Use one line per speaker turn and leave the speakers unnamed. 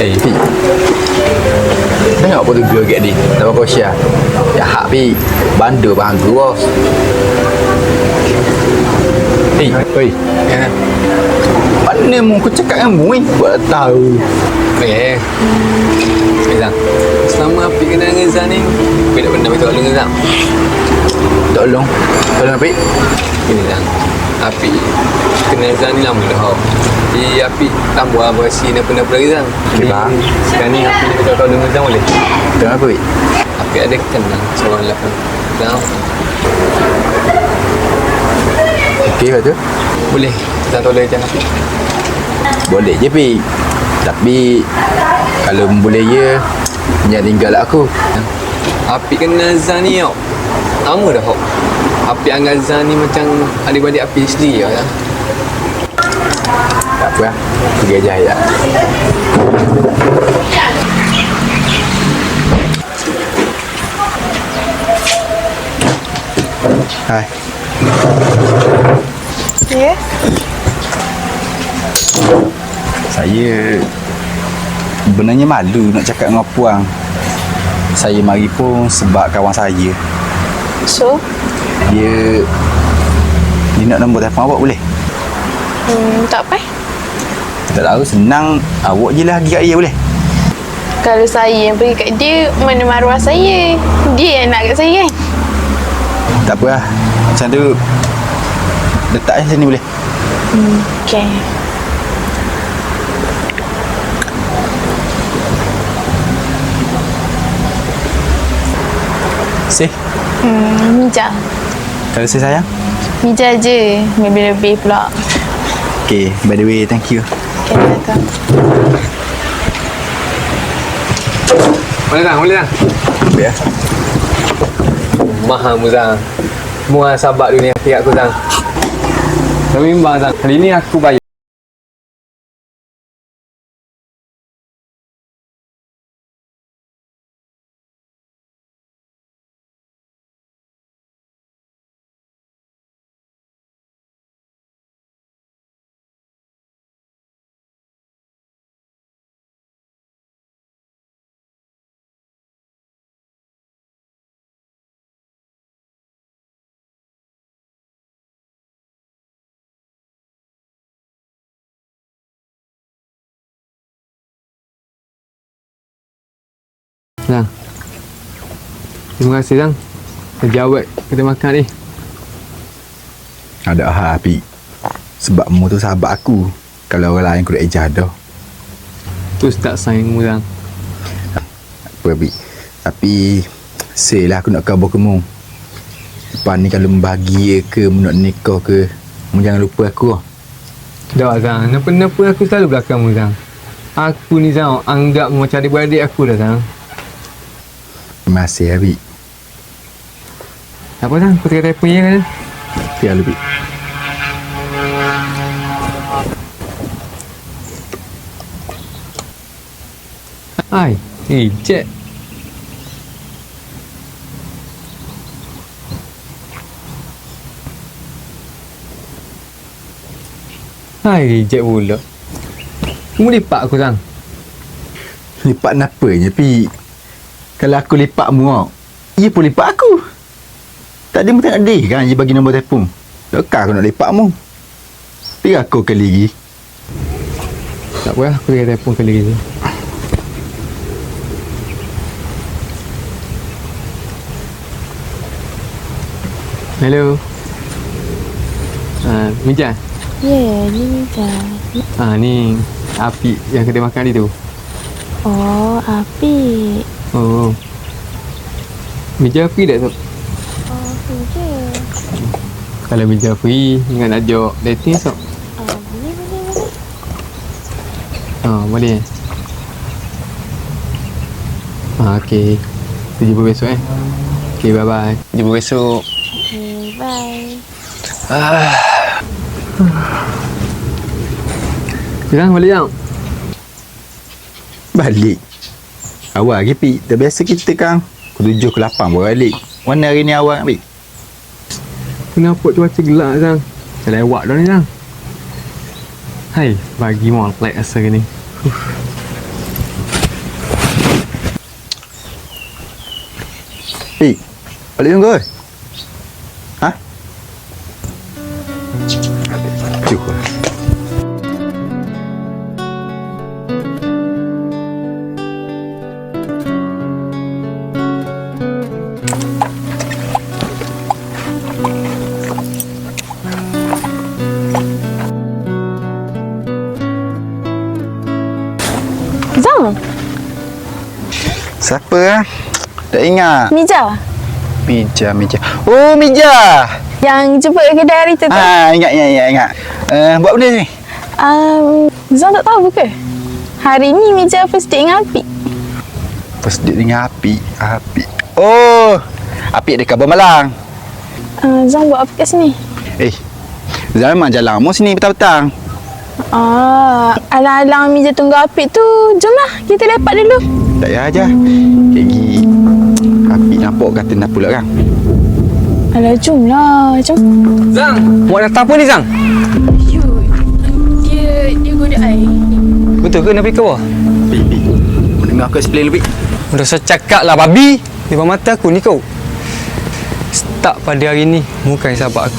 Hai, Pi. Tengok apa tu girl kat ni. Nama kau Syah. Ya hak Pi. Bandar bangga bos. Oi.
Ya.
Mana mu aku cakap dengan mu ni? Buat tahu.
Zang, selama Api kenal dengan Zang ni, Api tak pernah minta tolong dengan Zang.
Tolong. Tolong Pi.
Ini Zang, Api kenal Zang ni lama dah. Jadi Api tambah berasi apa-apa lagi Zang.
Okey, faham.
Sekarang ni Api minta tolong dengan Zang boleh?
Tengok apa Pi?
Api ada kenal seorang lelaki Zang.
Okey kata.
Boleh Zang tolong macam Api?
Boleh je Pi. Tapi kalau boleh ya, jangan tinggal aku.
Api kenal Zang ni tau. Lama dah tau. Api anggap Zang ni macam adik-adik Api sendiri tau Zang.
Tak apa lah. Pergi aja ya. Hai.
Ya?
Saya sebenarnya malu nak cakap dengan puang. Saya mari pun sebab kawan saya.
So?
Dia nak nombor telefon awak boleh?
Tak apa.
Tak tahu, senang. Awak je lah pergi kat dia boleh?
Kalau saya yang pergi kat dia, mana maruah saya? Dia yang nak kat saya kan?
Tak apa lah. Macam tu, letak sini boleh?
Okay.
Sih.
Mija.
Kalau saya sayang?
Mija je. Lebih-lebih pula.
Okay, by the way, thank you.
Okay, welcome.
Boleh Zang, boleh Zang.
Ya.
Mahal mu Zang. Semua sahabat dunia akhirat aku Zang. Tapi memang Zang, kali ni aku bayar. Zang. Terima kasih Zang. Kerja awet kita makan ni.
Ada Pi. Sebab mu tu sahabat aku. Kalau orang lain aku dah ejah dah.
Tu tak sayang mu Zang.
Apa Pi? Tapi say lah aku nak khabar ke mu. Lepas ni kalau bahagia ke, mu nak nikah ke, mu jangan lupa aku.
Dah Zang, kenapa aku selalu belakang mu Zang. Aku ni Zang, anggap mu macam adik-beradik aku dah Zang.
Terima kasih Pi.
Tak apa Zang, aku tengah telefon je kan.
Biar lu Pi.
Hai, Jack. Hai, Jack pula. Kamu lipat aku Zang.
Lipat kenapanya Pi? Kalau aku lipat mu, ia pun lipat aku. Tadi mu tak ada kan dia bagi nombor telefon. Takkan aku nak lipat mu. Biar aku kali lagi.
Tak apa, aku tengah telefon kali lagi. Hello. Mija.
Ya, ni Mija.
Ni Api yang kedai makan ni tu.
Oh, Api.
Oh. Mija free tak tu?
Oh, Mija.
Kalau Mija free, ingat nak ajak dating esok.
Boleh.
Boleh. Okey. Kita jumpa besok Okey, bye-bye. Jumpa besok.
Okay, bye.
Sekarang balik jam.
Balik. Awal lagi Pi. Dah biasa kita kan pukul 7 ke 8 baru balik. Mana hari ni awal Pi?
Kenapa cuaca gelap Zang? Dah lewat dah ni Zang. Hai, bagi mau like asa ni.
Balik tunggu. Ha? Cukup.
Zang,
Siapa ah? Tak ingat.
Mija.
Mija. Oh, Mija.
Yang jemput ke kedai hari tu tu.
Ingat. Buat benda ni.
Zang tak tahu ke? Hari ni Mija first date dengan Apik.
First date dengan Api. Oh, Api ada kabar malang.
Zang buat apa kat sini?
Zan memang jalan mu sini petang-petang.
Alang-alang Mija tunggu Apik tu. Jomlah, kita lepak dulu.
Tak payah aja. Lagi Api nampak kata nak pula kan.
Alah, jomlah. Jom.
Zang, muat datang apa ni Zang?
Dia goda I.
Betul ke nak pergi ke bawah?
Pi. Mau dengar aku explain lebih.
Dah saya cakap lah babi. Depan mata aku ni kau. Start pada hari ni, bukan sahabat aku.